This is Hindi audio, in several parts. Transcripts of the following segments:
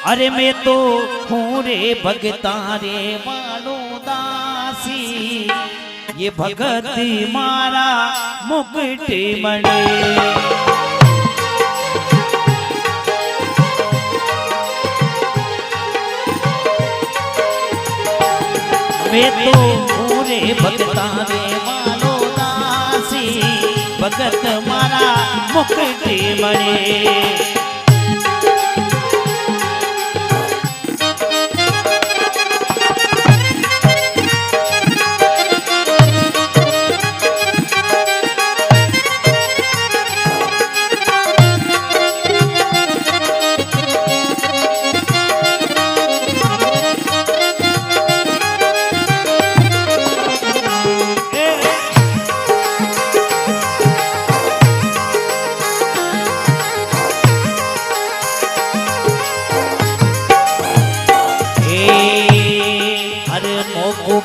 अरे मैं तो हूँ रे भगता रे मानो दासी, ये भगत मारा मुकुट मणि। मैं तो हूँ रे भगता रे मानो दासी, भगत मारा मुकुट मणि।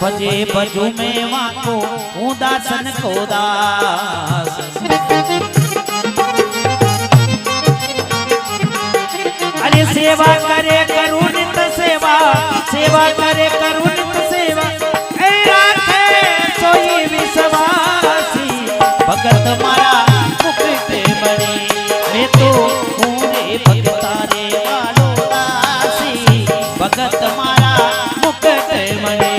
भजे भजू में वाको हूँ दासन को दास। अरे सेवा करे करुणित सेवा, सेवा करे करुणित सेवा, ऐ राखे सोई विश्वासी, भगत मारा मुकुट मणि। मैं तो हूँ रे भगता रे मानो दासी, भगत मारा मुकुट मणि।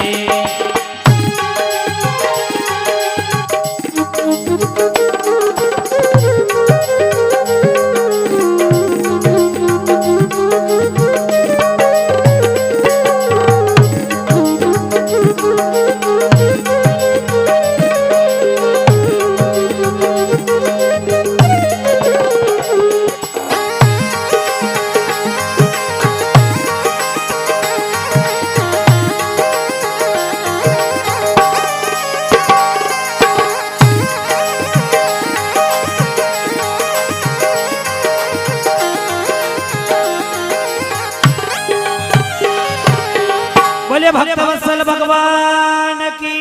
भक्त वत्सल भगवान की।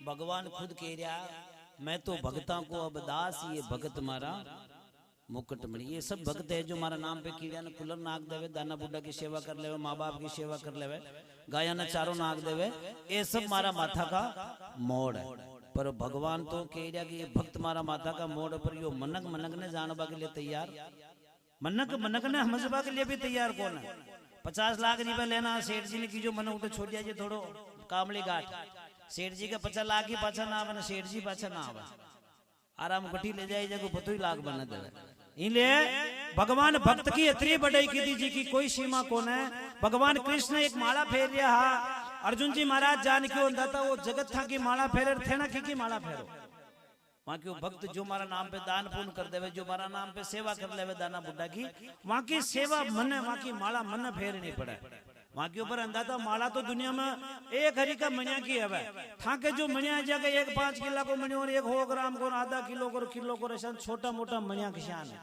भगवान खुद कह रहा, मैं तो भक्ता को अब दास, ये भगत मारा मुकुट मणि। ये सब भक्त है जो हमारा नाम पे कीड़ा ने कुलर नाग देवे, दाना बुड्ढा की सेवा कर लेवे, माँ बाप की सेवा कर लेवे, गाया ने चारों नाग देवे, ये सब मारा माथा का मोड़ है। पर भगवान तो कह रहा कि ये भक्त मारा माथा का मोड़ पर यो मनक मनक ने जानवा के लिए तैयार, मनक मनक ने समझवा के लिए भी तैयार कौन है। 50 लाख रुपए लेना सेठ जी ने की जो मन उठे छोड़ दिया जी थोड़ो कामली गाठ। सेठ जी का 50 लाख ही पाछा ना आवे, सेठ जी पाछा ना आवे, आराम गठी ले जाए जगह 32 लाख बना दे। इसलिए भगवान भक्त की इतनी बड़ाई की थी जी की कोई सीमा कौन है। भगवान कृष्ण एक माला फेर रहा, अर्जुन जी महाराज जान क्यों था वो जगत था की माला फेरे थे ना की माला फेरो। वहां के भक्त जो हमारा नाम पे दान पुण्य कर देवे, जो हमारा नाम पे सेवा कर लेवे दाना बुड्ढा की, वहां की सेवा मन, वहां की माला मन फेर नहीं पड़े। वहां के ऊपर अंदाजा माला तो दुनिया में एक हरी का मणिया की है, था के जो मणिया जगह एक 5 किलो को मणिया और 1 ग्राम को आधा किलो को किलो को छोटा मोटा मणिया की शान है।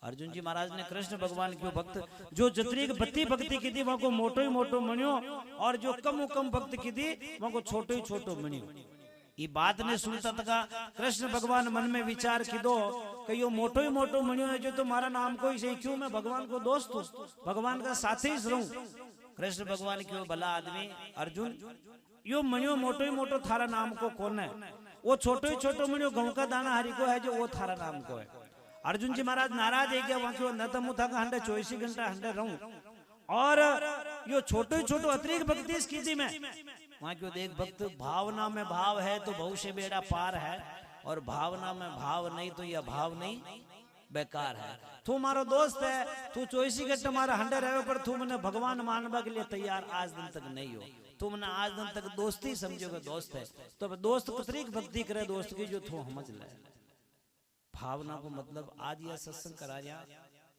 अर्जुन जी महाराज ने कृष्ण भगवान के भक्त जो जतरी बत्ती भक्ति की थी वहां को मोटो ही मोटो मणियो, और जो कम कम भक्त की थी वहां को छोटो ही छोटो मणियो। ये बात ने सुनता तका कृष्ण भगवान मन में विचार की दो कि यो मोटो ही मोटो मणियो है जो तुम्हारा नाम को ही सही, क्यों मैं भगवान को दोस्त हूँ, भगवान का साथी रहूं। कृष्ण भगवान क्यों भला आदमी अर्जुन, यो मणियो मोटो ही मोटो थारा नाम को कौन है, वो छोटो ही छोटो मणियो गाँव का दाना हरि को है जो वो थारा नाम को है। अर्जुन जी महाराज नाराज है क्या, वहां क्यों न था का हंडे 24 घंटा हंडे रहूं, और यो छोटो ही छोटो अतिरिक्त भक्ति की थी मैं। वहां क्यों देख भक्त भावना में भाव है तो भविष्य बेड़ा पार है, और भावना में भाव नहीं तो यह भाव नहीं बेकार है। तू मारो दोस्त है, तू 24 घंटे हमारा हंडे रहे पर तू मैंने भगवान मानवा के लिए तैयार आज दिन तक नहीं हो, तू मैंने आज दिन तक दोस्ती समझोगे दोस्त है, तो दोस्त अतिरिक्त भक्ति करे दोस्त की जो तू समझ ले। भावना को मतलब आज यह सत्संग करा जा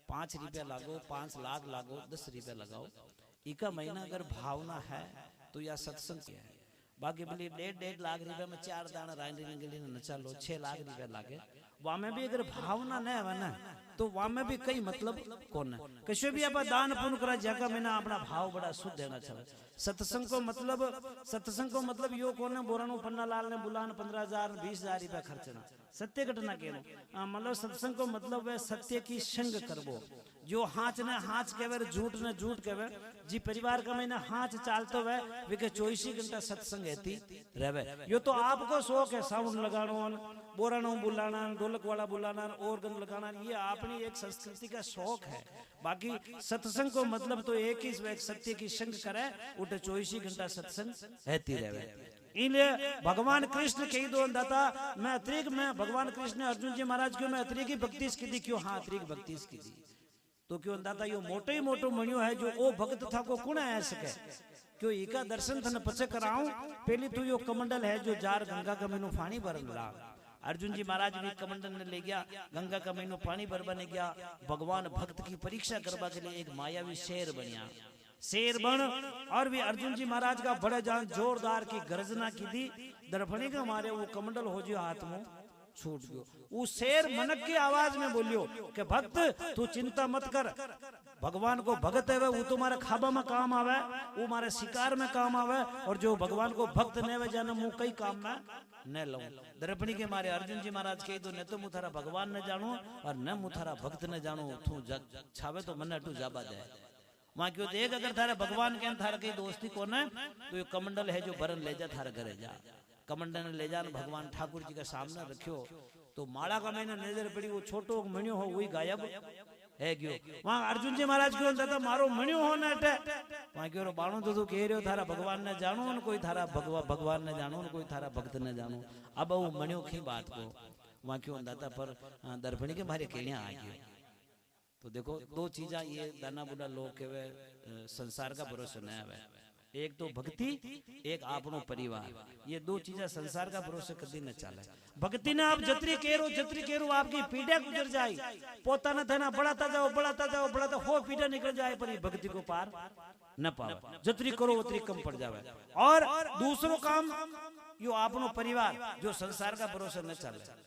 5 रुपया लागो, 5 लाख लागो, 10 रुपया लगाओ, इका महीना अगर भावना है तो यह सत्संग क्या है। बाकी बोली 1.5 लाख रुपया में 4 दाना रानी के लिए नचा लो, 6 लाख रुपया लागे, वहां में भी अगर भावना न है ना तो वहां में भी कई मतलब कौन है। कैसे भी आप दान पुण्य करा जगह में ना अपना भाव बड़ा शुद्ध देना चाहिए। सत्संग को मतलब यो कौन है, बोरानो पन्ना लाल ने बुलान 15,000 20,000 रुपया खर्चना, सत्य घटना के मतलब सत्संग को मतलब है सत्य की संग करबो, जो हाथ ने हाथ केवे झूठ ने झूठ केवे जी परिवार का मैंने हाथ चालतो वे विके 24 घंटा सत्संग हेती रहवे। यो तो आपको शौक है साउंड लगानो बोरानो बुलाना ढोलक वाला बुलाना ऑर्गन लगाना, ये अपनी एक संस्कृति का शौक है। बाकी सत्संग को मतलब तो एक ही सत्य की संग करे उठे 24 घंटा सत्संग हेती रहवे। इसलिए भगवान कृष्ण कही दो दाता मैं अतिरिक्त मैं भगवान कृष्ण ने अर्जुन जी महाराज क्यों मैं अतिरिक्त की भक्ति की दी क्यों हाँ अतिरिक्त भक्ति की दी तो क्यों दाता यो मोटो ही मोटो मणियो है जो ओ भक्त था को कुण आ सके क्यों इका दर्शन थने पछे कराऊं पहली तो यो कमंडल है जो जार गंगा का मेनू पानी भरन ला। अर्जुन जी महाराज भी कमंडल ने ले गया गंगा का मेनू पानी भरवाने गया। भगवान भक्त की परीक्षा करवा के लिए एक मायावी शेर बनिया शेर बन और भी अर्जुन जी महाराज का बड़े जान जोरदार की गर्जना की दी दर्पणी के मारे वो कमंडल हो जो हाथ में छूट गयो। वो शेर मनक की आवाज में बोलियो कि भक्त तू चिंता मत कर भगवान को भगत है वो तुम्हारे खाबा में काम आवे वो मारे शिकार में काम आवे और जो भगवान को भक्त ने वे जाने मुंह कई काम में न लऊं। दर्पणी के मारे अर्जुन जी महाराज कही तो न तो मुथारा भगवान न जानो और न मुथारा भक्त न जानो तू छावे तो मन अटू जाबा जाए वहां क्यों देख अगर थारे भगवान के थारे कई दोस्ती को न तो ये कमंडल है जो बरन ले जा थारे घरे जा। कमंडल ने ले जाने भगवान ठाकुर जी के सामने रखियो तो माला का मैंने नजर पड़ी वो छोटो मणियो हो वही गायब है गयो। वहां अर्जुन जी महाराज क्यों दादा मारो मणियो हो न अटे वहां क्यों बाणो तो तू कह रहे हो थारा भगवान ने जानो न कोई थारा भगवान ने जानो न कोई थारा भक्त ने जानो अब वो मणियो की बात को वहां क्यों दादा पर दर्पणी के मारे केड़िया आ गयो। तो देखो दो चीजा ये दाना बुढ़ा लोग के संसार का भरोसा न आवे एक तो भक्ति एक आपनो परिवार ये दो चीजें संसार का भरोसे कभी न चले। भक्ति ने आप जत्री केरो आपकी पीढ़ियां गुजर जाए पोता न थे ना बढ़ाता जाओ बढ़ाता हो पीढ़ियां निकल जाए पर ये भक्ति को पार न पावे जत्री करो उतरी कम पड़ जावे। और दूसरो काम यो आपनो परिवार जो संसार का भरोसे न चले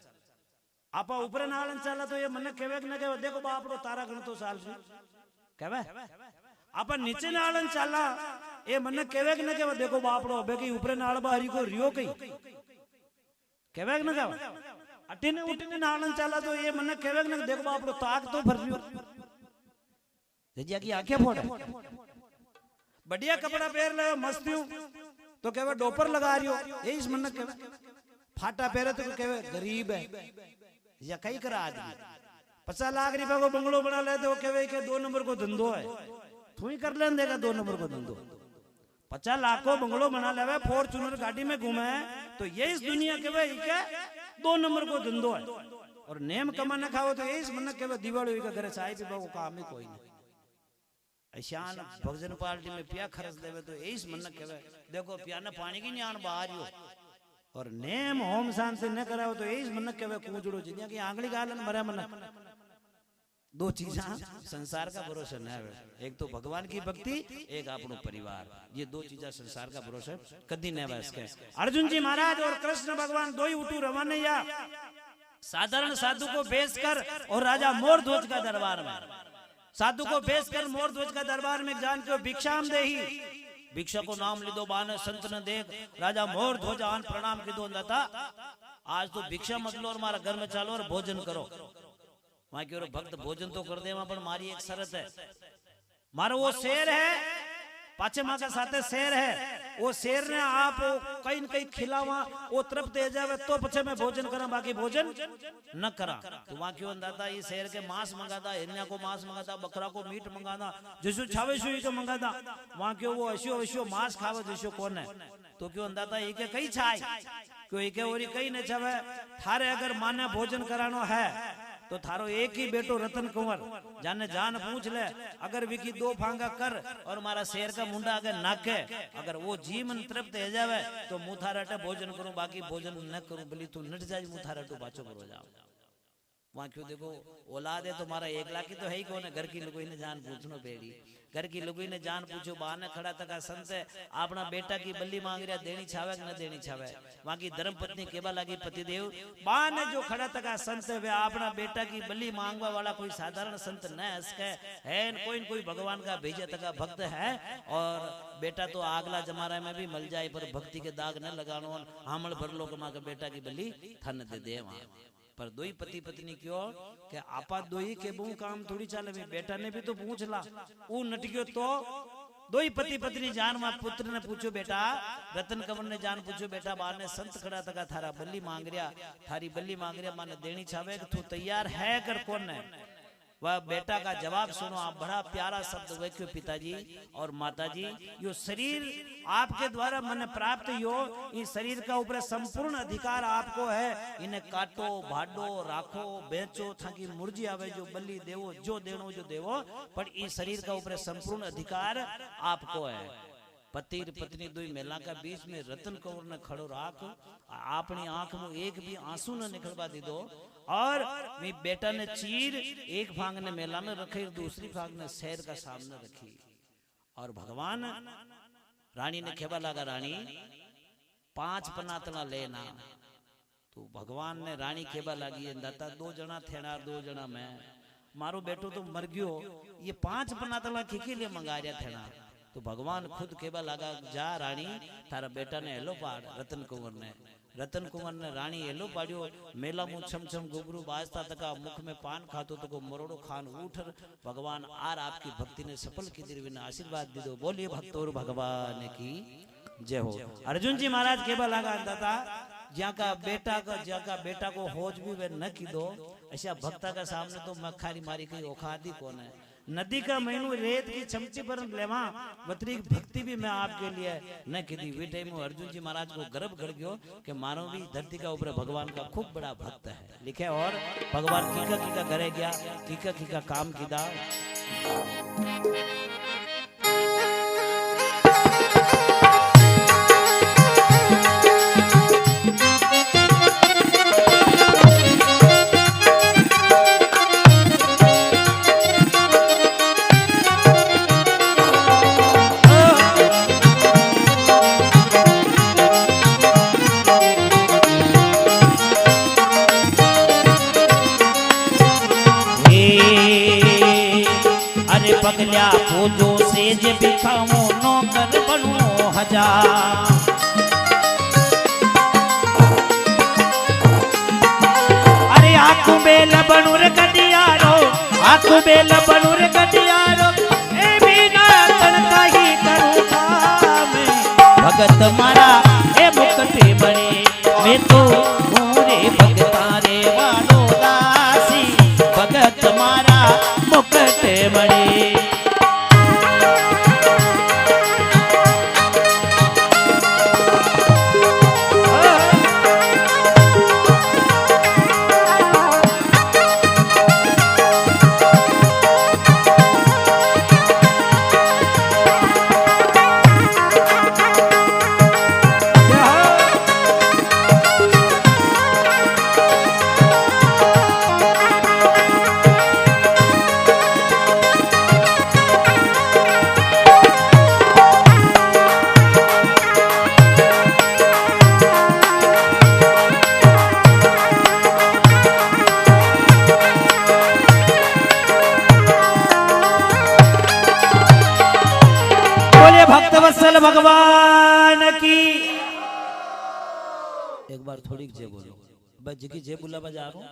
आपा ऊपर नालन चला तो ये मन कहवे न कहवे देखो बापड़ो तारा गण तो साल कहवे आप नीचे नालन चाला ए मन कहवे न कहवे देखो बापड़ो अबे की ऊपर नाल बाहरी को रियो कई कहवे न कहवे अटिने उटिने नालन चाला तो ये मन कहवे न देखो बापड़ो ताक तो भर रियो जजिया की आंखें फोड़े बढ़िया कपड़ा पहन ले मस्तियों तो कहवे डोपर लगा रियो ये इस मन कहवे फाटा पहरे तो कहवे गरीब है या कई करा आदमी 50 लाख रुपए को बंगलो बना ले तो कहवे के 2 नंबर को धंधो है तू ही कर लेन देगा 2 नंबर को धंधो 50 लाख को बंगलो बना ले फॉर्च्यूनर गाड़ी में घूमे तो ये इस दुनिया के भाई क्या 2 नंबर को धंधो है। और नेम कमाना खाओ तो ये इस मन के दिवाली का घर चाय पीवा को काम ही कोई नहीं ऐशान भोजन पार्टी में पिया खर्च देवे तो ये इस मन के देखो पिया ने पानी की न्यान बाहर हो और नेम होम शांति न कराओ तो ये इस मन के कूचड़ो जिनिया की आंगली गालन मरे मन दो चीजा संसार का भरोसा न है एक तो भगवान की भक्ति एक अपनो परिवार ये दो चीजा संसार का भरोसा कदी न है। अर्जुन जी महाराज और कृष्ण भगवान दो ही उठू रवानैया साधारण साधु को बेच कर और राजा मोर ध्वज का दरबार में साधु को बेच कर मोर ध्वज का दरबार में जान के भिक्षाम दे ही भिक्षा को नाम लिदो बाने संत ने देख राजा मोर ध्वज आन प्रणाम की दो दाता आज तो भिक्षा मत लो और हमारा घर में चालो और भोजन करो। वहां की भक्त भोजन तो कर दे वहां पर मारी एक शरत है मारो वो शेर है पाचे माँ के साथ शेर है वो शेर ने आप कहीं न कहीं खिलावा वो तृप्त दे जावे तो पछे मैं भोजन करा बाकी भोजन न करा। तो वहां क्यों अंदाता ये शेर के मांस मंगाता हिरण्या को मांस मंगाता बकरा को मीट मंगाता जिसो छावे शुई को मंगाता वहां क्यों वो अशो मांस खावे जिसो कौन है तो क्यों अंदाता ये के कई छाई क्यों एक और कई न छावे थारे अगर माने भोजन करानो है तो थारो एक ही बेटो रतन कुंवर जाने जान पूछ ले अगर विकी 2 फांगा कर और मारा शेर का मुंडा अगर नाके अगर वो जीवन तृप्त हो जावे तो मुथाराटे भोजन करूं बाकी भोजन न करूं भली तू नट जाए मुथाराटो बाचो करो जाओ। वहां क्यों देखो औलाद है तो मारा 1 लाख की तो है ही कौन घर की लोगों ने जान पूछनो पेड़ी घर की लोगों ने जान पूछो बाने खड़ा तका संत अपना बेटा की बल्ली मांग रहा देनी छावे कि न देनी छावे। वहां की धर्म पत्नी केबा लागी पतिदेव बाने जो खड़ा तका संत वे अपना बेटा की बल्ली मांगवा वाला कोई साधारण संत न है कोई भगवान का भेजा तका भक्त है और बेटा तो आगला जमाना में भी मिल जाए पर भक्ति के दाग न लगानो हामल भर लोग मां का बेटा की बल्ली थन दे दे वहां पर दो ही पति पत्नी क्यों कि आपा दो ही के बहु काम थोड़ी चाले, बेटा ने भी तो पूछ ला, वो नट गयो तो दो ही पति पत्नी जान मा पुत्र ने पूछो बेटा, रतन कंवर ने जान पूछो बेटा, बार ने संत खड़ा तका थारा बल्ली मांग रिया, थारी बल्ली मांग रिया, माने देनी चावे कि तू तैयार है कर कौन है। वह बेटा का जवाब सुनो आप, बड़ा प्यारा शब्द वाक्य पिताजी और माताजी, यो शरीर आपके द्वारा मन प्राप्त हो, इस शरीर का ऊपर संपूर्ण अधिकार आपको है, इन्हें काटो भाडो राखो बेचो थाकी मुर्जी आवे जो बल्ली देवो जो देनो जो देवो, पर इस शरीर का ऊपर संपूर्ण अधिकार आपको है। पति पत्नी दो मेला का बीच में रतन कंवर ने खड़ो राख, अपनी आंख में एक भी आंसू न निकलवा दी दो, और मी बेटा ने चीर एक भाग ने मेला में रखी, दूसरी भाग ने शहर का सामने रखी। और भगवान रानी ने खेबा लगा, रानी 5 पनातला लेना। तो भगवान ने रानी खेबा लगी, दाता 2 जना थेना 2 जना मैं, मारो बेटो तो मर गयो, ये 5 पनातला किके लिए मंगा रहा थेना। तो भगवान खुद केबा लगा, जा रानी थारा बेटा ने हेलो पाड़। रतन कुंवर ने रानी हेलो पाड़ियो, मेला मुंह छम छम गुबरू बाजता तका, मुख में पान खातो तको मरोड़ो खान उठर। भगवान आर आपकी भक्ति ने सफल की दिर विना आशीर्वाद दी दो, बोलिए भक्तोर भगवान की जय हो। अर्जुन जी महाराज केबा लगा, दाता ज्या का बेटा को होज भी वे न की दो, ऐसा भक्ता का सामने तो मखारी मारी कहीं औखादी कौन है। नदी का महीनू रेत की चमची पर लेवा, बतरी भक्ति भी मैं आपके लिए न की दी। वे टाइम में अर्जुन जी महाराज को गर्व कर गयो कि मानो भी धरती का ऊपर भगवान का खूब बड़ा भक्त है लिखे। और भगवान कीका घरे गया, कीका काम किदा। पगल्या पूजो सेज बिखाओ नौकर बनो हजार। अरे आकू बेल बनू रे गडियारो, आकू बेल बनू रे गडियारो, ए बिना तनका ही करूं काम। भगत मारा ए मुक्ति बने, मैं तो मोरे भगता रे वालो दासी। भगत मारा मुक्ति बने। भगवान की। एक बार थोड़ी जे बोलो, बस जी जे बोला बजा रहा हूं,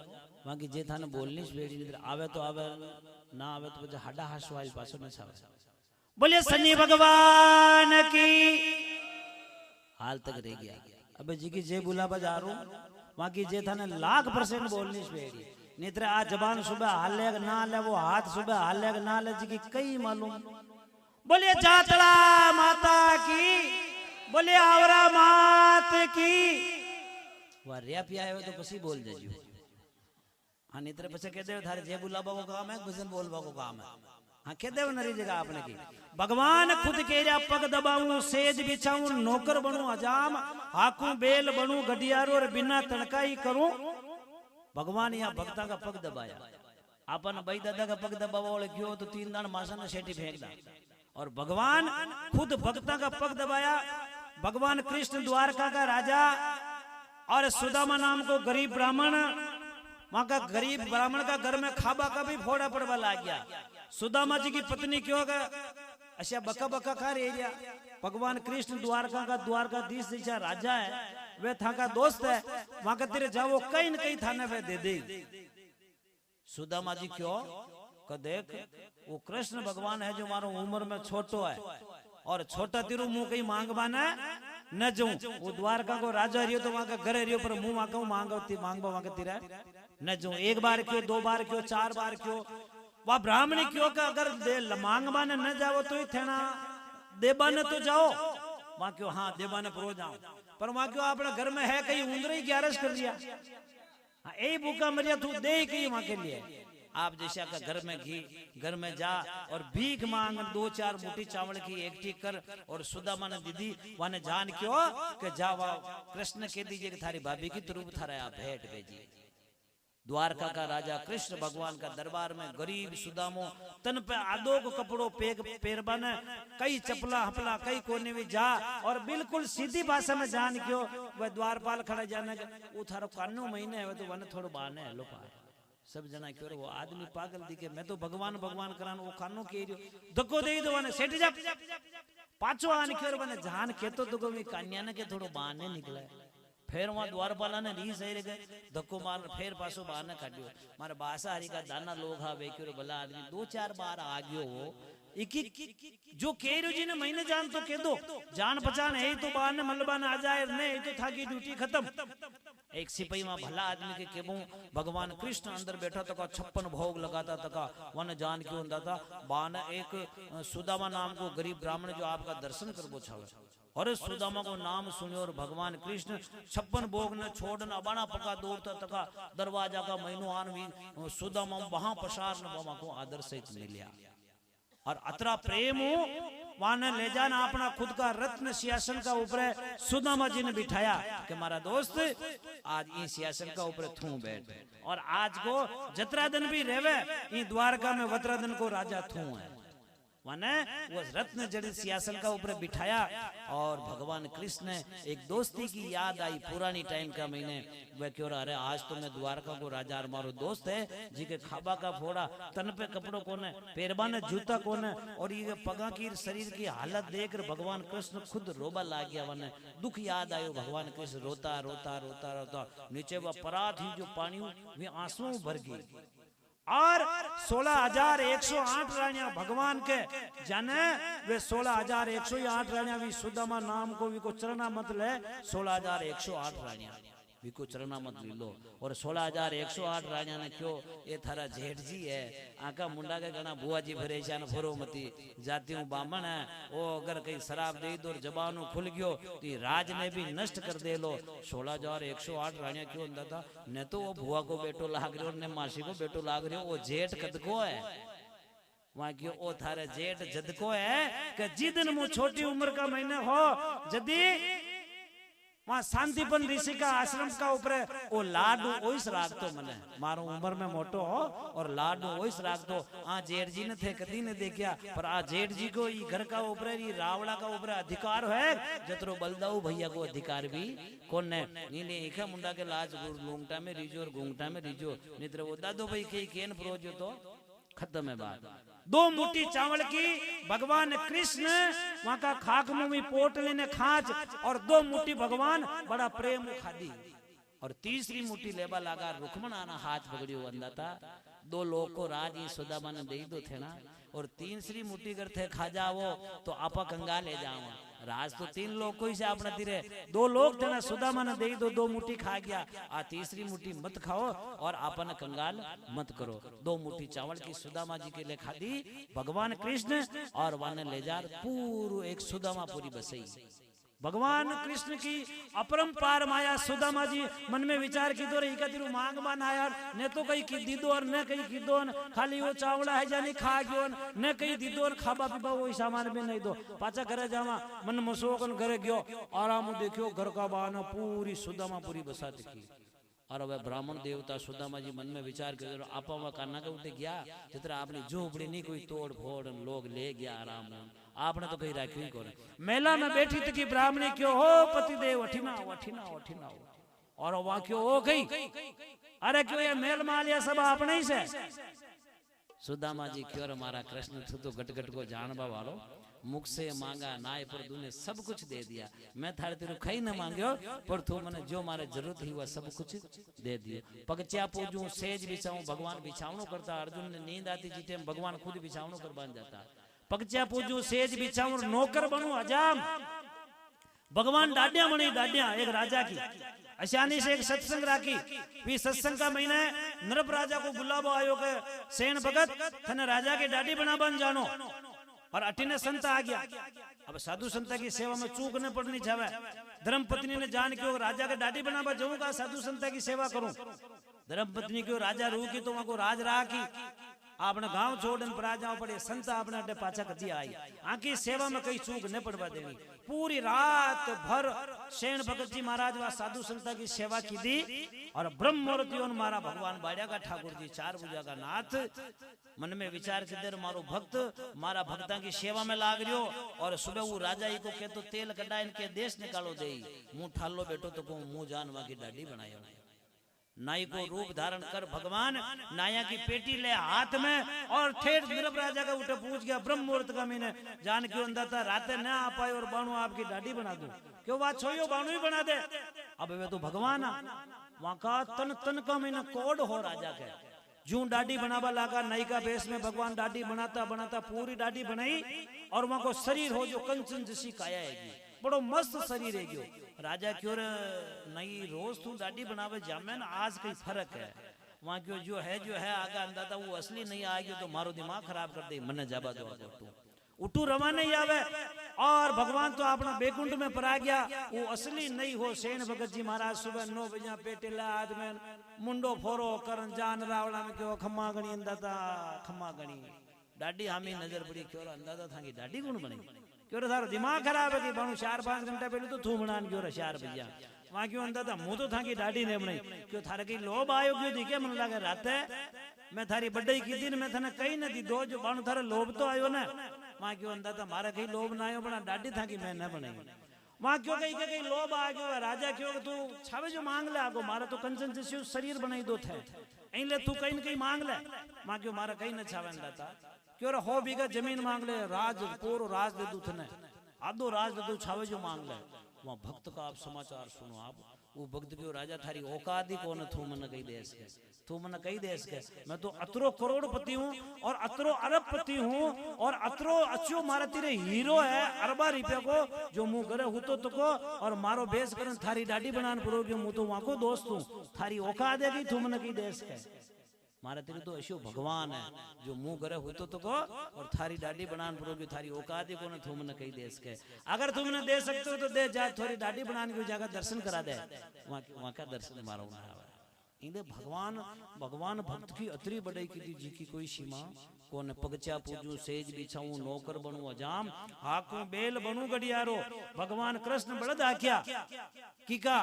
वहां की जे थाने बोलनी बेड़ी आवे तो आवे, ना आवे तो बजा हड्डा हसवाई पासो न छावे। बोले शनि भगवान की। हाल तक रह गया। अब जी की जे बोला बजा रहा हूं, वहां की जे थाने 100% बोलनी बेड़ी। नित्र आ जबान सुबह हाले ना ले, वो हाथ सुबह हाले ना ले, जी की कई मालूम। बोले जातड़ा माता की, बोले आवरा मात की। वह रिया पिया है तो पसी बोल जाजू। हाँ नित्र पसे कह दे थारे जे बुलाबा को काम है, भजन बोलबा को काम है। हाँ कह दे नरी जगह आपने की। भगवान खुद कह रहा, पग दबाऊं सेज बिछाऊं नौकर बनूं हजाम, हाकू बेल बनूं गडियारो और बिना तड़काई करूं। भगवान यहाँ भक्ता का पग दबाया। अपन भाई दादा का पग दबावा वाले क्यों तो 3 दान मासा ने शेटी फेंक दा। और भगवान खुद भक्ता का पग दबाया। भगवान कृष्ण द्वारका का राजा और सुदामा नाम को गरीब ब्राह्मण, वहां का गरीब ब्राह्मण का घर में खाबा का भी फोड़ा पड़वा लग गया। सुदामा जी की पत्नी क्यों गया अच्छा बका बका खा रही है। भगवान कृष्ण द्वारका का द्वारकाधीश जैसा राजा है, वे था का दोस्त है, वहां का तेरे जाओ कहीं न कहीं थाने वे दे दे। सुदामा जी क्यों को देख वो कृष्ण भगवान है जो मारो उम्र में छोटो है और छोटा तिरु मुंह कहीं मांगवाना न जाऊं। वो द्वारका को राजा रियो तो वहां का घर रियो पर मुंह मांगो मांगो वहां का तिरा न जाऊं। एक बार क्यों, दो बार क्यों, चार बार क्यों, वह ब्राह्मणी क्यों का अगर मांगवाने न जाओ तो ही थेना देवाने तो जाओ वहां क्यों, हाँ देवाने पर हो जाओ, पर वहां क्यों अपने घर में है कहीं उंदर ही ग्यारस कर दिया, हाँ यही भूखा मरिया तू दे कहीं वहां के लिए। आप जैसा का घर में घी, घर में जा और भीख मांग 2-4 मुट्ठी चावल की एकठी कर और सुदामा ने दीदी वाने जान क्यों के जावा कृष्ण के दीजिए कि थारी भाभी की तुरूप थारा आप भेंट भेजी। द्वारका का राजा कृष्ण भगवान का दरबार में गरीब सुदामो तन पे आदो को कपड़ो पेरबन कई चपला हपला कई कोने में जा और बिल्कुल सीधी भाषा में जान क्यों वह द्वारपाल खड़ा जाने वो थारो कानू महीने है तो वन थोड़ो बाने है लो पार सब जना क्यों वो आदमी पागल दिखे मैं तो भगवान भगवान करान वो कानू के धक्को दे दो वन सेठ जा पाछो आन क्यों वन जान के तो दुगो में कन्या ने के थोड़ो बाने निकले। फिर वहां द्वारपाला ने री सही गए धक्को मार फिर पासो बाहर ने काटियो मारे बासा हरी का दाना लोग हा वे क्यों भला आदमी 2-4 बार आ गयो वो एक जो केरु जी ने महीने जान तो कह दो जान पहचान है तो बाहर ने मलबा ने आ जाए नहीं तो था की ड्यूटी खत्म। एक सिपाही वहां भला आदमी के केबू भगवान कृष्ण अंदर बैठा तक 56 भोग लगाता तक वन जान क्यों होता था बान एक सुदामा नाम को गरीब ब्राह्मण जो आपका दर्शन करबो छावे और सुदामा को नाम सुनियो और भगवान कृष्ण 56 भोग ने छोड़न अबाना पका दौड़ता तका दरवाजा का महीनो आन भी सुदामा वहां पसार न बाबा को आदर सहित मिलिया और अतरा प्रेम हो वहां ले जाना अपना खुद का रत्न सिंहासन का ऊपर सुदामा जी ने बिठाया कि मारा दोस्त आज इस सिंहासन का ऊपर थू बैठ और आज को जतरा दिन भी रेवे इ द्वारका में वतरा दिन को राजा थू है माने वो रत्न जड़ित सिंहासन का ऊपर बिठाया और भगवान कृष्ण ने एक दोस्ती की याद आई पुरानी टाइम का महीने वह क्यों रहा आज तो मैं द्वारका को राजा और मारो दोस्त है जी के खाबा का फोड़ा तन पे कपड़ों को ने पैरबा ने जूता को ने और ये पगा की शरीर की हालत देखकर भगवान कृष्ण खुद रोबा लाग गया वने दुख याद आयो भगवान कृष्ण रोता रोता रोता रोता नीचे वह परात ही जो पानी वे आंसुओं भर गई और 16,108 रानियां भगवान के जाने वे 16,108 रानियां भी सुदामा नाम को भी को चरना मत ले 16,108 रानियां भी को चरना मत ली लो और 16,108 रानियां ने क्यों ये थारा जेठ जी है आका मुंडा के गणा बुआ जी परेशान फरो मती जाती हूँ बामण है वो अगर कहीं शराब दे दो और जबानों खुल गयो तो राज ने भी नष्ट कर दे लो 16,108 रानियां क्यों होता था न तो वो बुआ को बेटो लाग रहे और न मासी को बेटो लाग रहे वो जेठ कद को है वहां क्यों ओ थारे जेठ जद को है कि जिदन मु छोटी उम्र का महीने हो जदी वहां शांतिपन ऋषि का आश्रम का ऊपर वो लाडू ओइस राग तो मने मारो उम्र में मोटो हो और लाडू ओइस राग तो आ जेठ जी ने थे कदी ने देखिया पर आ जेठ जी को ई घर का ऊपर ई रावड़ा का ऊपर अधिकार है जतरो बलदाऊ भैया को अधिकार भी कौन ने नीले एका मुंडा के लाज लूंगटा में रिजो और गुंगटा में रिजो नित्र वो दादो भाई के केन प्रोजो तो खत्म है बात। 2 मुट्ठी चावल की भगवान कृष्ण वहां का खाक मुंह पोटली ने खाच और 2 मुट्ठी भगवान बड़ा प्रेम खादी और तीसरी मुट्ठी लेबा लगा रुक्मण आना हाथ पकड़ियो वंदा था 2 लोग को राज ये सुदामा ने दे दो थे ना और तीसरी मुट्ठी कर थे खा जाओ तो आपा कंगाल ले जाओ राज तो 3 लोग को ही से अपना धीरे 2 लोग थे ना सुदामा ने दे दो 2 मुट्ठी खा गया आ तीसरी मुट्ठी मत खाओ और आपन कंगाल मत करो 2 मुट्ठी चावल की सुदामा जी के लिए खा दी भगवान कृष्ण और वाने ले जा पूरा एक सुदामा पूरी बसई भगवान कृष्ण की अपरंपार माया सुदामा जी मन में विचार की दो रही तिरु मांग मान आया ने तो कहीं की दीदो और न कहीं की दो खाली वो चावड़ा है जानी खा गयो न कहीं दीदो और खाबा पीबा वो सामान भी नहीं दो पाचा घरे जावा मन मसोकन घरे गयो आराम देखियो घर का बाना पूरी सुदामा पूरी बसात की और वह ब्राह्मण देवता सुदामा जी मन में विचार कर आपा वह काना के उठे गया जितना आपने झोपड़ी नहीं कोई तोड़ फोड़ लोग ले गया आराम आपने तो कहीं राखी ही कौन मेला में बैठी थी कि ब्राह्मणी क्यों हो पति देव अठीना अठीना अठीना और वहां क्यों हो गई अरे क्यों ये मेल मालिया सब अपने ही से सुदामा जी क्यों हमारा कृष्ण तो गट गट को जानवा वालो मुख से मांगा नाय पर तूने सब कुछ दे दिया। मैं थारे तेरू खई न मांग्यो पर तू मने जो मारे जरूरत ही हुआ सब कुछ दे दियो। पगच्या पूजू सेज बिछाऊं भगवान बिछावनो करता। अर्जुन ने नींद आती जी टाइम भगवान खुद बिछावनो कर बन जाता। पगच्या पूजू सेज बिछाऊं नौकर बनूं अजाम। भगवान डाडिया बनी डाडिया एक राजा की अचानी से एक सत्संग राखी। भी सत्संग का महीना है। नरप राजा को बुलावो आयो के सेन भगत थने राजा के डाडी बना बन जानो। और अटिने संत आ गया। अब साधु संत की सेवा में चूक न पड़नी चाहे। धर्म पत्नी ने जान क्यों राजा के डाडी बनावा जाऊंगा साधु संत की सेवा करूं। धर्म पत्नी क्यों राजा रू की तो वहां को राज रहा की आपने गांव छोड़न पर आ जाओ पड़े संत अपने अड्डे पाछा कदी आई। आकी सेवा में कई चूक न पड़वा देनी। पूरी रात भर सेन भगत जी महाराज व साधु संत की सेवा की दी। और ब्रह्म मुहूर्तियों मारा भगवान बाड़िया का ठाकुर जी चार भुजा का नाथ मन में विचार के देर मारो भक्त मारा भक्ता की सेवा में लाग रियो। और सुबह वो राजा ही को के तो तेल कटा इनके देश निकालो दे मुंह ठालो बेटो तो को मुंह जानवा की डाडी बनायो। नाई को रूप धारण कर भगवान नाया की पेटी ले हाथ में और ठेठ नरप राजा का उठे पूछ गया ब्रह्म मुहूर्त का मैंने जान क्यों अंदर था राते न आ पाए और बाणु आपकी डाडी बना दूं। क्यों बात छोड़ो बाणु ही बना दे। अब वे तो भगवान वहां का तन तन का मैंने कोड हो राजा के जू डाडी बनावा लागा। नाई का बेस में भगवान डाडी बनाता बनाता पूरी डाडी बनाई। और वहां को शरीर हो जो कंचन जैसी काया है बड़ो मस्त शरीर है गयो। राजा क्यों नई रोज तू डाडी बनावे जामे ना आज कई फर्क है। वहां क्यों जो है आगा अंदाजा वो असली नहीं आ गयो तो मारो दिमाग खराब कर दे मन जाबा दो उठू रवा नहीं आवे। और भगवान तो अपना बेकुंठ में परा गया वो असली नहीं हो। सेन भगत जी महाराज सुबह 9 बजे पेटे ला आदमी मुंडो फोरो करन जान रावड़ा में क्यों खम्मा गणी अंदाजा खम्मा गणी डाडी हामी नजर पड़ी क्यों अंदाजा था कि डाडी गुण बनी क्यों थारो दिमाग खराब है कि बाणु 4-5 घंटा पहले तो थू बनान क्यों 4 बजे वहां क्यों अंदाजा मुंह तो था कि डाडी ने बनाई क्यों थारे की लोभ आयो क्यों दी के मन लागे रात मैं थारी बड्डई की दिन मैं थाने कही न दी दो जो बाणु थारे लोभ तो आयो ना। वहां क्यों अंदाजा मारा कहीं लोभ ना आयो बना डाडी था कि मैं न बनाई। वहां क्यों कहीं लोभ आ गयो राजा क्यों तू छावे जो मांग ले आगो मारा तो कंचन जैसे शरीर बनाई दो थे ले तू कहीं न कहीं मांग ले। वहां क्यों मारा कहीं न छावे अंदाजा क्यों हो बीघा जमीन मांग ले राज पूरो राज दे दू थने आधो राज दे दू छावे जो मांग ले। वहां भक्त का आप समाचार सुनो। आप वो भक्त क्यों राजा थारी औकात ही कौन थू मन कही देश के तू मन कही देश के मैं तो अतरो करोड़पति हूँ और अतरो अरबपति हूँ और अतरो अच्छो मारा तेरे हीरो है अरबा रुपया को जो मुंह करे हूँ तो को और मारो बेस कर थारी डाडी बनान पड़ोगे मुँह तो वहां को दोस्त हूँ थारी औकात है कि तू मन कही देश के मारा तेरे तो अशो भगवान है जो मुंह करे हो तो को और थारी डाडी बनान पड़ोगी थारी औकात को न तुम न कही देश के। अगर तुम न दे सकते हो तो दे जा थोड़ी डाडी बनाने की जगह दर्शन करा दे वहां का दर्शन मारो ना इन्हें भगवान भक्त की अतरी बढ़ाई की जी की कोई सीमा कोने पगचा पूजू सेज बिछाऊं नौकर बनू अजाम हाकू बेल बनू गडियारो। भगवान कृष्ण बड़द आख्या की का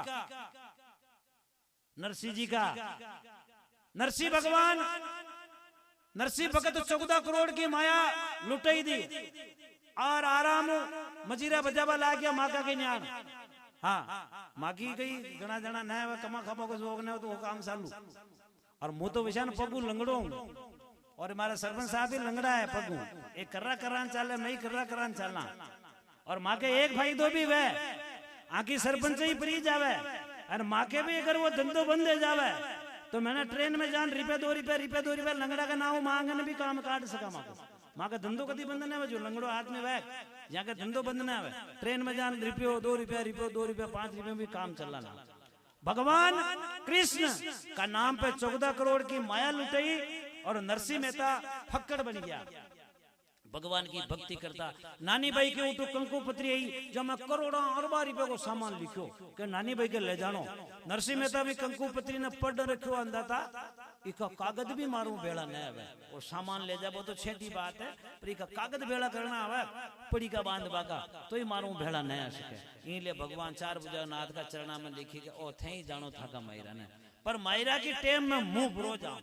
नरसिंह जी का नरसिंह भगवान नरसिंह भगत 14 करोड़ की माया लुटाई दी और आराम मजीरा बजावा ला गया माँ का के न्यान। हाँ माँ की गई गणा जना न कमा खपा को जोग न तो वो काम चालू और मुँह तो विशान पगू लंगड़ो और हमारा सरपंच साहब भी लंगड़ा है पगू एक कर्रा चल मैं कर्रा चलना और माँ के एक भाई दो भी वह आकी सरपंच ही प्री जावे और माँ के भी अगर वो धंधो बंद हो जावे तो मैंने ट्रेन में जान रुपया 2 रुपया लंगड़ा का नाम मांगने भी काम काट सका माँ का धंधो कभी बंद नहीं जो लंगड़ो हाथ में वह यहाँ का धंधो बंद ना ट्रेन में जान रुपयो 2 रुपया 5 रुपये भी काम चलाना। भगवान कृष्ण का नाम पे 14 करोड़ की माया लुटाई और नरसिंह मेहता फक्कड़ बन गया भगवान की भक्ति करता। नानी भाई के उठो कंकु पत्री आई जब मैं करोड़ों अरबा रुपए को सामान लिखो कि नानी भाई के ले जानो। नरसिंह मेहता भी कंकु पत्री ने पढ़ रखो अंदा था इका कागज भी मारू बेड़ा न आवे और सामान ले जाबो तो छेटी बात है पर इका कागज बेड़ा करना आवे पड़ी का बांध बाका तो ही मारू बेड़ा न आ सके। इसलिए भगवान 4 भुजा नाथ का चरणा में लिखी के ओ थे ही जानो था का मायरा ने पर मायरा की टेम में मुंह बुरो जाऊं।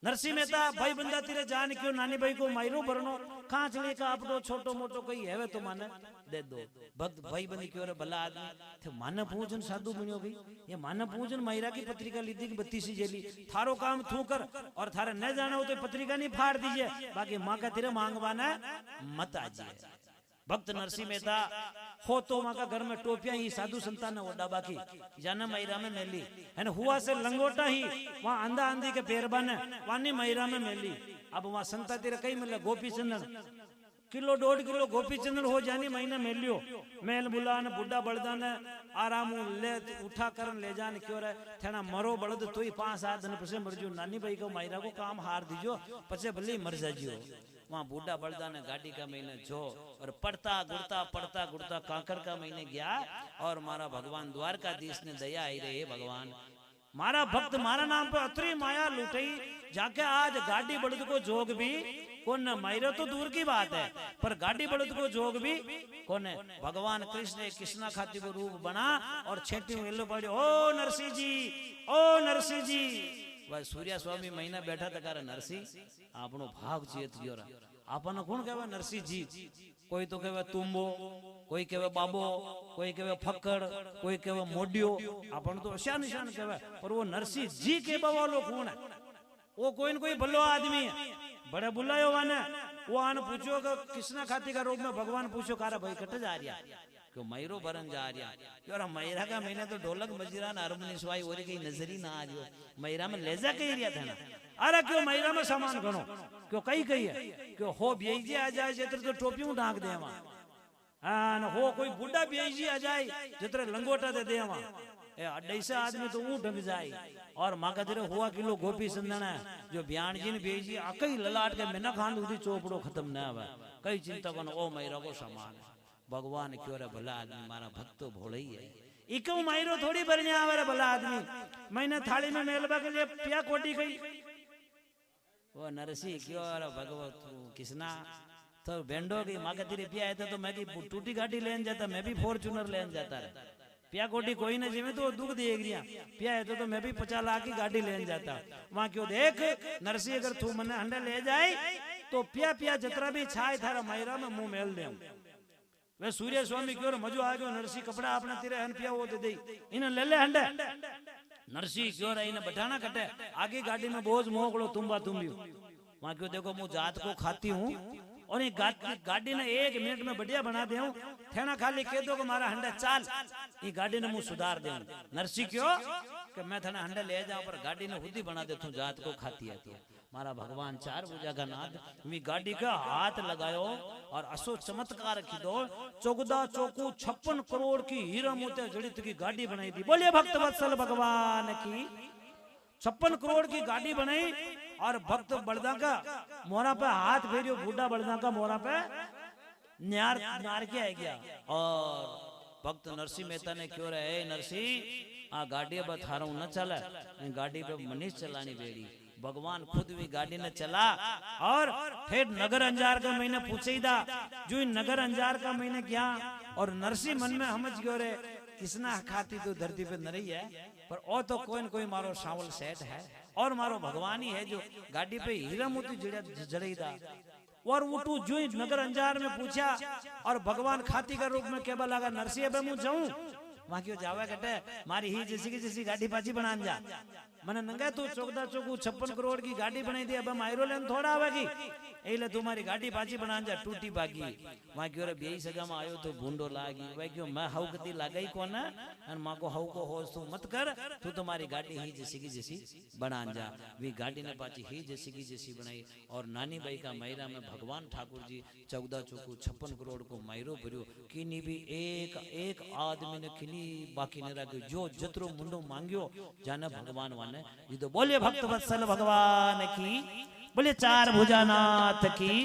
नरसिंह मेहता भाई बंदा तेरे जान क्यों नानी भाई को मायरो भरनो कहाँ चले का आप छोटो मोटो कहीं है तो माने दे दो भक्त भाई बंदी क्यों रे भला आदमी थे मानव पूजन साधु बनियो गई ये मानव पूजन मायरा की पत्रिका ली थी 32 जेली थारो काम थू कर और थारे न जाना हो तो पत्रिका नहीं फाड़ दीजिए बाकी माँ का तेरे मांगवाना मत आजिए। भक्त नरसिंह मेहता हो तो वहां का घर में टोपियां ही साधु संतान ओडा बाकी जाना महिरा में मेली है हुआ से लंगोटा ही वहां अंधा आंधी के पेरबन वानी महिरा में मेली। अब वहां संता तेरे कई मिले गोपी चंदन किलो 1.5 किलो गोपी चंदन हो जानी महीने मेलियो मेल बुलान बुढ़ा बड़दा ने आराम ले उठा कर ले जान क्यों रे थेना मरो बड़द तो ही 5-7 दिन पछे मरजो नानी भाई को मायरा को काम हार दीजो पछे भले मर जाजियो। वहां बूढ़ा बड़दा ने गाड़ी का महीने जो और पड़ता गुड़ता कांकर का महीने गया और मारा भगवान द्वारकाधीश ने दया आई रहे भगवान मारा भक्त मारा नाम पे अतरी माया लुटाई जाके आज गाड़ी बड़द को जोग भी कौन मायरो तो दूर की बात है पर गाड़ी बड़द को जोग भी कौन है भगवान कृष्ण कृष्णा खाती को रूप बना और छेटी में पड़े ओ नरसिंह जी वह सूर्या स्वामी महीना बैठा था कारण नरसिंह आपनो भाग चेत गयो आपन कौन कहवा नरसिंह जी कोई तो कहवा तुम्बो कोई कहवा बाबो कोई कहवा फक्कड़ कोई कहवा मोडियो आपन तो अशान निशान कहवा पर वो नरसिंह जी के वालो कौन है वो कोई न कोई भलो आदमी है बड़े बुलायो वाने वो आने पूछो कि कृष्णा खाती का रूप में भगवान पूछो कारा भाई कट जा रहा क्यों मयूरो भरन जा रहा यार मयूरा का महीने तो ढोलक मजीरा हारमोनी सवाई और कहीं नजरी ना आ रही मयूरा में ले जा कही रिया था ना अरे क्यों मयूरा में सामान गणो क्यों कई कही है क्यों हो बेजी आ जाए जितने तो टोपियों ढांक दे वहां हो कोई बुढ़ा बेजी आ जाए जितने लंगोटा दे दे वहां ऐसा आदमी तो ऊ ढंग जाए और माँ का तेरे हुआ किलो गोपी संदन है जो बयान जी ने भेजी कई ललाट के मेना खान उदी चोपड़ो खत्म न हुआ कई चिंता कन ओ मैरा को समान है भगवान क्यों रे भला आदमी मारा भक्त तो भोले ही है इको मायरो थोड़ी बरने आवे रे भला आदमी मैंने थाली में मेलबा के लिए पिया कोटी गई वो नरसिंह क्यों रे भगवत कृष्णा तो बेंडो की माँ का तेरे पिया है तो मैं की टूटी गाड़ी लेन जाता मैं भी फॉर्च्यूनर लेन जाता है पिया कोटी कोई न जिमे तो दुख देख रिया पिया है तो मैं भी 50 लाख की गाड़ी लेन जाता वहां क्यों देख नरसिंह अगर तू मने हंडे ले जाए तो पिया पिया जतरा भी छाए थारा मैरा में मुंह मेल दे वे सूर्य स्वामी क्यों मजो आ गयो नरसिंह कपड़ा अपने तेरे हन पिया वो दे इन ले ले हंडे नरसिंह क्यों इन बठाना कटे आगे गाड़ी में बोझ मोकड़ो तुम्बा तुम्बियो वहां क्यों देखो मुंह जात को खाती हूँ और ये गाड़ी ने 1 मिनट में बढ़िया बना दे थेना खाली कह दो कि मारा हंडा चाल ये गाड़ी ने मुंह सुधार दे नरसिंह क्यों कि मैं थेना हंडा ले जाऊं पर गाड़ी ने खुद ही बना दे तू जात को खाती आती है मारा भगवान 4 पूजा का नाद मी गाड़ी का हाथ लगायो और असो चमत्कार की दो 14 चौकू 56 करोड़ की हीरा मोती जड़ित की गाड़ी बनाई थी बोलिए भक्त वत्सल भगवान की 56 करोड़ की गाड़ी बनाई और भक्त बड़दा का मोरा पे हाथ फेरियो बूढ़ा बड़दा का मोरा पे न्यार के आ गया और भक्त नरसिंह मेहता ने क्यों रहे नरसिंह आ गाड़ी अब थारा न चला गाड़ी पे मनीष चलानी बेड़ी भगवान खुद भी गाड़ी ने चला और फिर नगर अंजार का महीने पूछे था जो नगर अंजार का महीने क्या और नरसिंह मन में समझ गयो रे किसना खाती तो धरती पे न रही है पर ओ तो कोई न कोई मारो सावल सेठ है और मारो भगवान ही है जो गाड़ी पे हीरा मोती जड़ई था और उठू जो नगर अंजार में पूछा और भगवान खाती का रूप में केबल लगा नरसिंह अब मैं जाऊं वहां क्यों जावा कटे मारी ही जैसी गाड़ी पाची बना जा मैंने नंगा तू 14 चौकू 56 करोड़ की गाड़ी बनाई थी अब मायरो लेन थोड़ा आवेगी एले तुम्हारी गाड़ी पाची बना जा टूटी बागी वहां क्यों रे बेई सगा में आयो तो भूंडो लागी भाई क्यों मैं हाउ कदी लगाई कोना और मां को हाउ को होश तू मत कर तू तुम्हारी गाड़ी ही जैसी बना जा वी गाड़ी ने पाची ही जैसी बनाई और नानी बाई का मैरा में भगवान ठाकुर जी 14 चौकू 56 करोड़ को मैरो भरियो किनी भी एक आदमी ने किनी बाकी ने रख जो जतरो मुंडो मांगियो जाने भगवान वाने ये तो बोले भक्त वत्सल भगवान की बोले 4 भुजानाथ की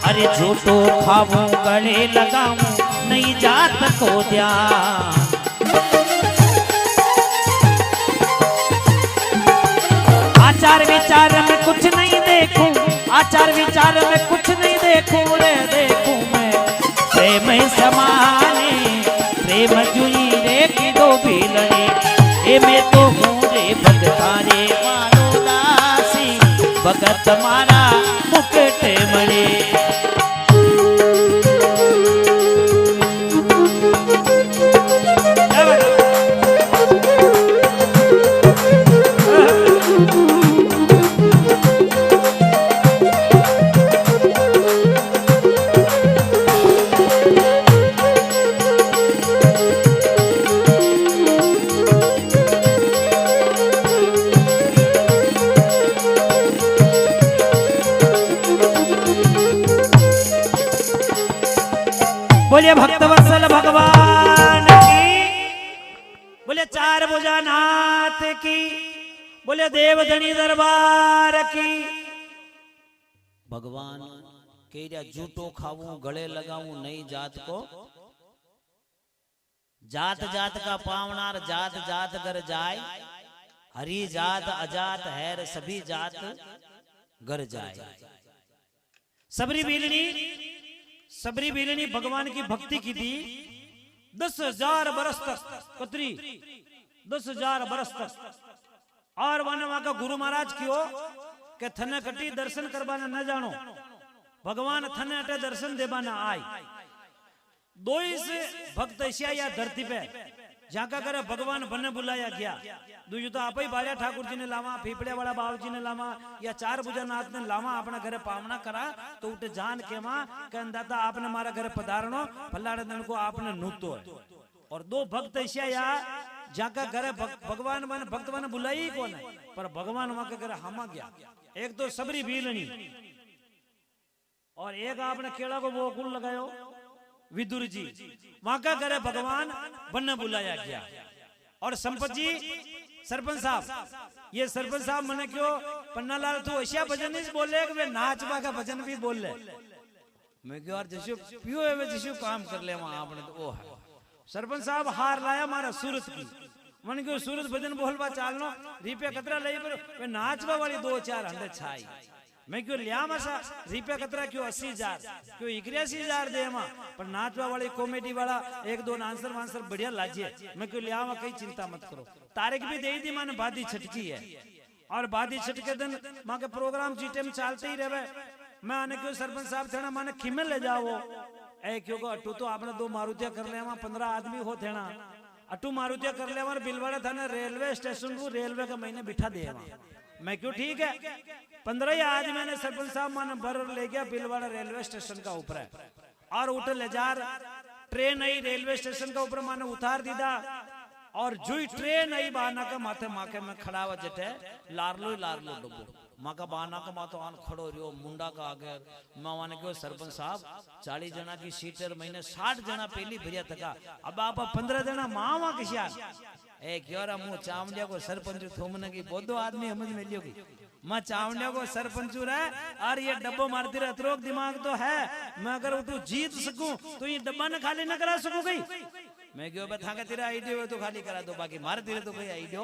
अरे झूठो खाऊं गले लगाऊं नहीं जात को ध्यान आचार विचार में कुछ नहीं देखूं आचार विचार में कुछ नहीं देखूं रे देखूं मैं प्रेम समाने प्रेम जुई रे की दो भी लड़े ए मैं तो हूँ रे भगता भगत मारा मुकुट मणि। बोलिए भक्तवत्सल भगवान की, बोले चार भुजानाथ की, बोले देवधनी दरबार की। भगवान कह रहा जूठो खाऊं गले लगाऊं नई जात को, जात जात का पावनार जात जात कर जाए, हरी जात अजात हैर सभी जात घर जाए। सबरी बेलनी भगवान की भक्ति की थी 10,000 बरस तक, कतरी 10,000 बरस तक। और वहां का गुरु महाराज क्यों के थने कटी दर्शन करवाना न जानो, भगवान थने अटे दर्शन देवाना आए। दो ही से भक्त ऐसिया या धरती पे जाका करे भगवान बने बुलाया गया। दूजो तो आप ही बालिया ठाकुर जी ने लावा, फीफड़े वाला बाबू जी ने लावा, या चार भुजानाथ ने लावा अपने घरे पावना करा। तो उठे जान के मां कहता आपने मारा घरे पधारणो, फलाड़े दिन को आपने नूतो है। और दो भक्त ऐसा या जाका घरे भगवान मन भक्त मन बुलाई कौन है, पर भगवान वहां के घरे हमा गया। एक तो सबरी बीलनी और एक आपने केड़ा को वो कुल लगायो विदुर जी, वहां का घरे भगवान बनने बुलाया गया। और संपत जी सरपंच साहब, ये सरपंच साहब मने क्यों पन्नालाल तू ऐसा भजन नहीं बोले कि वे नाचबा का भजन भी बोल ले। मैं क्यों यार जैसे पियो है वे जैसे काम कर ले वहां आपने तो वो है। सरपंच साहब हार लाया मारा सूरत की, मन क्यों सूरत भजन बोलवा चालनो रिपे कतरा ले पर वे नाचबा वाली 2-4 हंडे छाई। मैं क्यों लिया मसा रिपे कतरा क्यों 80,000 क्यों 81,000 दे मा, पर नाचवा वाली कॉमेडी वाला 1-2 आंसर वांसर बढ़िया लाजिए। मैं क्यों लिया कहीं चिंता मत करो। तारीख भी दे दी माने बादी छटकी है, और बादी छटके दिन मां के प्रोग्राम जीटे में चलते ही रहे। मैं आने क्यों सरपंच साहब थे माने खिमे ले जाओ ए क्यों को अटू तो आपने 2 मारुतिया कर ले 15 आदमी हो थे ना, अटू मारुतिया कर ले बिलवाड़ा थाने रेलवे स्टेशन को रेलवे का महीने बिठा दे। मैं क्यों ठीक है 15 ही आज मैंने सरपंच साहब माने बर ले गया बिलवाड़ा रेलवे स्टेशन का ऊपर है, और उठे ले जा ट्रेन आई रेलवे स्टेशन का ऊपर माने उतार दीदा। और जो ट्रेन आई बाना का माथे माके में खड़ा हुआ जटे लारलो डब्बो माँ का बाना का मातो आन खड़ो रियो मुंडा का आगे। मैं वाने क्यों सरपंच साहब 40 जना की सीटर महीने 60 जना पहली भरिया थका, अब आप 15 जना माँ किसिया ए क्यों मुँह चावड़िया को सरपंच थोमने की बहुत आदमी समझ में लियोगी। मैं चावड़िया को सरपंच रहा और ये डब्बो मारती रहे अतरोक दिमाग तो है। मैं अगर उठू जीत सकूं तो ये डब्बा ने खाली न करा सकूं गई। मैं क्यों बता के तेरा आइडियो तो खाली करा दो, बाकी मार तेरे तो कोई आइडियो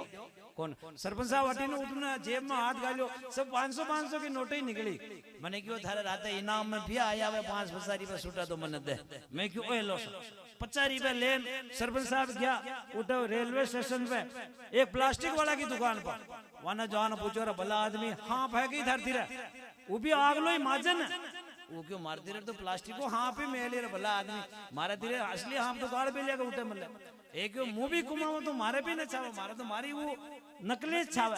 कौन। सरपंच साहब हटी ने उठना जेब में हाथ गालियो सब 500 की नोट ही निकली। मैंने क्यों थारे रात इनाम में भी आया हुआ 5 रुपया छूटा तो मन दे। मैं क्यों ओए लो 50 रुपया लेन सरपंच साहब गया उठो रेलवे स्टेशन पे एक प्लास्टिक वाला की दुकान पर, वहां जान पूछो भला आदमी हाँ फेंकी धरती रहे वो भी आग लो ही माजन वो क्यों मारती रहे तो प्लास्टिक को हाँ पे मेले रे भला आदमी मारे धीरे असली हाँ तो गाड़ भी लेकर उठे मल्ले एक मुंह भी घुमाओ तो मारे भी न छावे, मारे तो मारी वो नकली छावे।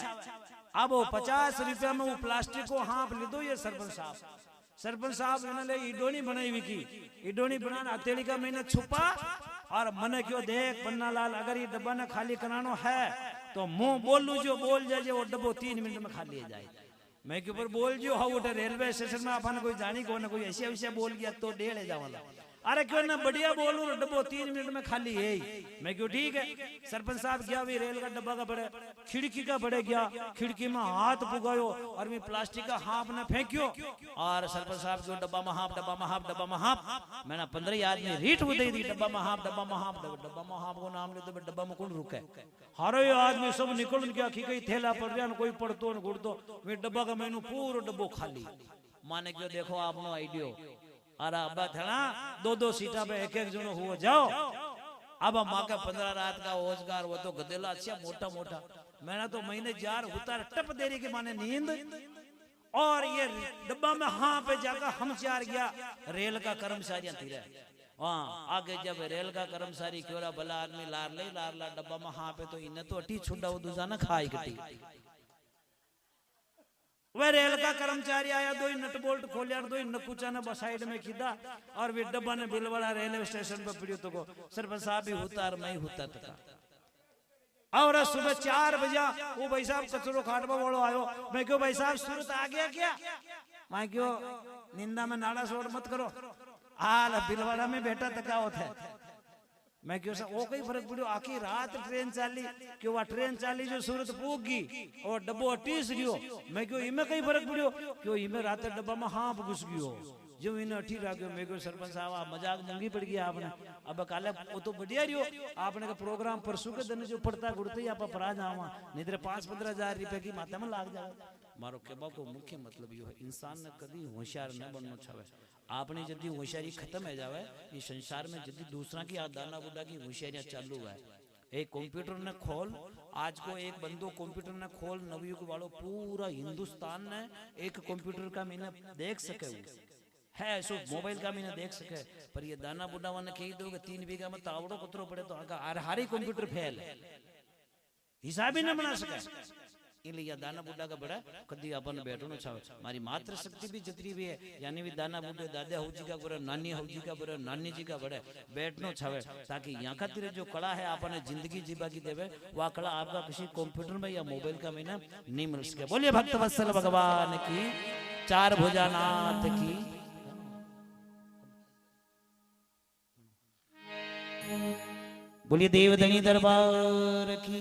अब वो 50 रुपया में वो प्लास्टिक को हाँ ले दो। ये सरपंच साहब इन्होंने इडोनी बनाई हुई की, इडोनी बनाना हथेली का मैंने छुपा और मने क्यों देख पन्नालाल अगर ये डब्बा न खाली करानो है तो मुंह बोलू जो बोल जाए वो डब्बो 3 मिनट में खाली हो जाए। मैं के ऊपर बोल जो हाँ उठे रेलवे स्टेशन में अपन कोई जानी को ना कोई ऐसे वैसे बोल गया तो डेढ़ जावाला। अरे क्यों ना बढ़िया बोलू डब्बो 3 मिनट में खाली है। मैं क्यों ठीक है। सरपंच साहब गया भी रेल का डब्बा का बड़े खिड़की का बड़े गया, खिड़की में हाथ पुगायो और मैं प्लास्टिक का हाफ ने फेंकियो और सरपंच साहब को डब्बा में हाफ मैंने 15 आदमी रीठ हो दी डब्बा में हाफ को नाम ले तो डब्बा में कौन रुके हरे आदमी सब निकल गया कि कहीं थैला पड़ गया कोई पड़तो न गुड़तो वे डब्बा का मैनू पूरा डब्बो खाली। माने क्यों देखो आपनो आइडियो अरे अब थना 2-2 सीटा पे एक जनो हुआ जाओ। अब माँ का 15 रात का रोजगार वो तो गदेला अच्छा मोटा मैंने तो महीने 4 उतार टप देरी के माने नींद और ये डब्बा में हाँ पे जाकर हम चार गया रेल का कर्मचारी थी रहे। हाँ आगे जब रेल का कर्मचारी क्यों भला आदमी लार ला डब्बा में हाँ पे तो इन्हें तो अटी छुड़ा वो दूसरा ना खाई कटी। वह रेल का कर्मचारी आया, दो नट बोल्ट खोलिया, दो नकुचा ने साइड में खींचा और वे डब्बा ने बिलवाड़ा रेलवे स्टेशन पर पड़ियो तो को सरपंच साहब भी होता और मैं ही होता था। और सुबह 4 बजे वो भाई साहब कचरो खाटवा वालों आयो। मैं क्यों भाई साहब सूरत आ गया क्या? मैं क्यों निंदा में नाड़ा सोड़ मत करो, हाल बिलवाड़ा में बैठा तका होता है। मैं क्यों वो कई फर्क पड़ो, आखी रात ट्रेन चाली क्यों वह ट्रेन चाली जो सूरत पूगी और डब्बो अटीस गयो। मैं क्यों इमे कई फर्क पड़ो क्यों इमे रात डब्बा में हाँप घुस गयो जो इन्हें अठी राख्यो। मैं क्यों सरपंच साहब आप मजाक मंगी पड़ गया आपने। अब काले वो तो बढ़िया रियो आपने का प्रोग्राम परसों के दिन जो पड़ता गुड़ते ही आप परा जावा नहीं तो 5-15 हजार रुपए की माता में लाग जाए। मारो कहबा को मुख्य मतलब यो है इंसान ने कभी होशियार न बनना चाहे। आपने जल्दी होशियारी खत्म हो जावे ये संसार में जल्दी दूसरा की दाना बुढ़ा की होशियारियां चालू है। एक कंप्यूटर ने खोल आज को एक बंदो कंप्यूटर ने खोल नवयुग वालों पूरा हिंदुस्तान ने एक कंप्यूटर का मैंने देख सके है सो मोबाइल का मैंने देख सके। पर ये दाना बुढ़ावा ने कही दो 3 बीघा में तावड़ो कुतरो पड़े तो हारी कंप्यूटर फेल है हिसाब ही न बना सके। इसलिए दाना बुढ़ा का बड़ा कदी अपन बैठो छावे। मारी मात्र शक्ति भी जितनी भी है यानी भी दाना बुढ़े दादा हूँ जी का बड़ा नानी हूँ जी का बड़ा नानी जी का बड़ा बैठनो छावे ताकि यहाँ खातिर जो कला है आपने जिंदगी जीवा की देवे वह कला आपका किसी कंप्यूटर में या मोबाइल का महीना नहीं मिल सके। बोलिए भक्त वत्सल भगवान की, 4 भुजानाथ की। बोलिए देवधनी दरबार की।